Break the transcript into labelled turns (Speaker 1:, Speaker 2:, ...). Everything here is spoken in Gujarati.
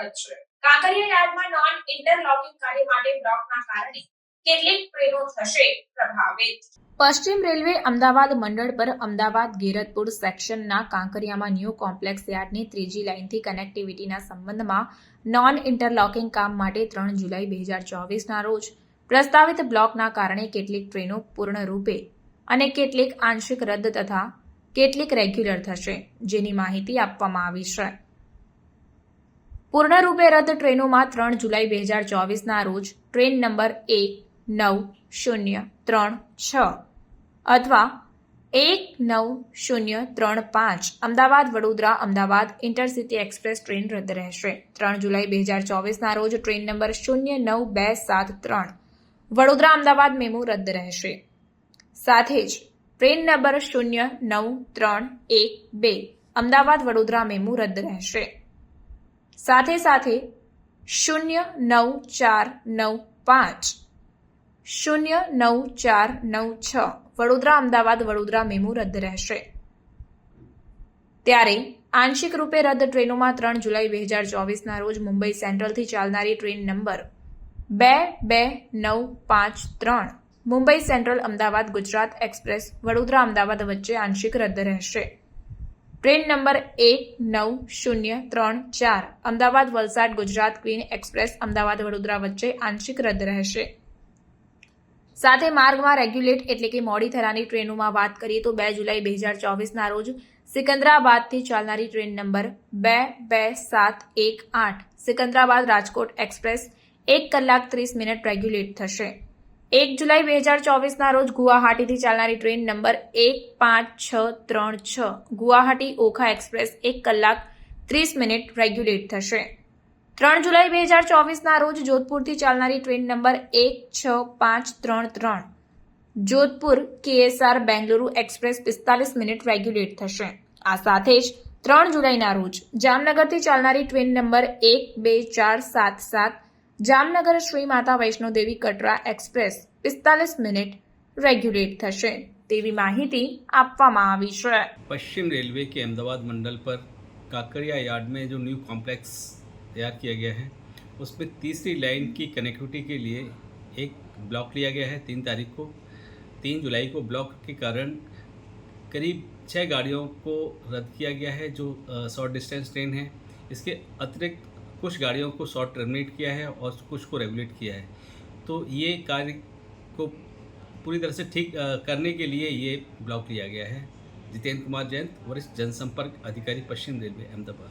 Speaker 1: સ્વાગત છે। કાંકરિયા યાર્ડમાં નોન ઇન્ટરલોકિંગ કાર્ય માટે બ્લોકના કારણે કેટલીક ટ્રેનો થશે પ્રભાવિત। પશ્ચિમ રેલવે અમદાવાદ મંડળ પર અમદાવાદ ગેરતપુર સેક્શનના કાંકરિયામાં ન્યૂ કોમ્પ્લેક્સ યાર્ડની ત્રીજી લાઇનથી કનેક્ટિવિટીના સંબંધમાં નોન ઇન્ટરલોકિંગ કામ માટે 3 જુલાઈ 2024ના રોજ પ્રસ્તાવિત બ્લોકના કારણે કેટલીક ટ્રેનો પૂર્ણરૂપે અને કેટલીક આંશિક રદ તથા કેટલીક રેગ્યુલર થશે, જેની માહિતી આપવામાં આવી છે। પૂર્ણરૂપે રદ ટ્રેનોમાં 3 જુલાઈ 2024ના રોજ ટ્રેન નંબર 19036 અથવા 19035 Ahmedabad Vadodara Ahmedabad intercity express train રદ રહેશે। 3 જુલાઈ 2024ના રોજ train number 09273 Vadodara Ahmedabad MEMU રદ રહેશે। સાથે જ train number 09312 Ahmedabad Vadodara MEMU રદ રહેશે। સાથે 09495 09496 વડોદરા અમદાવાદ વડોદરા મેમુ રદ રહેશે। ત્યારે આંશિક રૂપે રદ ટ્રેનોમાં 3 જુલાઈ 2024ના રોજ મુંબઈ સેન્ટ્રલથી ચાલનારી train number 22953 Mumbai central Ahmedabad Gujarat express Vadodara Ahmedabad વચ્ચે આંશિક રદ રહેશે। Train number 19034 Ahmedabad Valsad Gujarat queen express Ahmedabad Vadodara વચ્ચે આંશિક રદ રહેશે। સાથે માર્ગમાં રેગ્યુલેટ એટલે કે મોડી થનારી ટ્રેનોમાં વાત કરીએ તો 2 જુલાઈ 2024ના રોજ સિકંદરાબાદથી ચાલનારી train number 22718 Secunderabad Rajkot express 1 કલાક 30 મિનિટ રેગ્યુલેટ થશે। 1 જુલાઈ 2024ના રોજ ગુવાહાટીથી ચાલનારી train number 15636 Guwahati Okha express 1 કલાક 30 મિનિટ રેગ્યુલેટ થશે। 3 જુલાઈ 2024ના રોજ જોધપુરથી ચાલનારી train number 16533 Jodhpur KSR Bengaluru express 45 minute regulate થશે। આ સાથે જ 3 જુલાઈના રોજ જામનગરથી ચાલનારી train number 12477 Jamnagar Shri Mata Vaishnodevi Katra express 45 minute regulate થશે તેવી માહિતી આપવામાં આવી છે।
Speaker 2: पश्चिम रेलवे के अहमदाबाद मंडल पर काकरिया यार्ड में जो न्यू कॉम्प्लेक्स तैयार किया गया है उसमें तीसरी लाइन की कनेक्टिविटी के लिए एक ब्लॉक लिया गया है 3 तारीख को। 3 जुलाई को ब्लॉक के कारण करीब 6 गाड़ियों को रद्द किया गया है जो शॉर्ट डिस्टेंस ट्रेन है। इसके अतिरिक्त कुछ गाड़ियों को शॉर्ट टर्मिनेट किया है और कुछ को रेगुलेट किया है। तो ये कार्य को पूरी तरह से ठीक करने के लिए ये ब्लॉक लिया गया है। जितेंद्र कुमार जैन, वरिष्ठ जनसंपर्क अधिकारी, पश्चिम रेलवे, अहमदाबाद।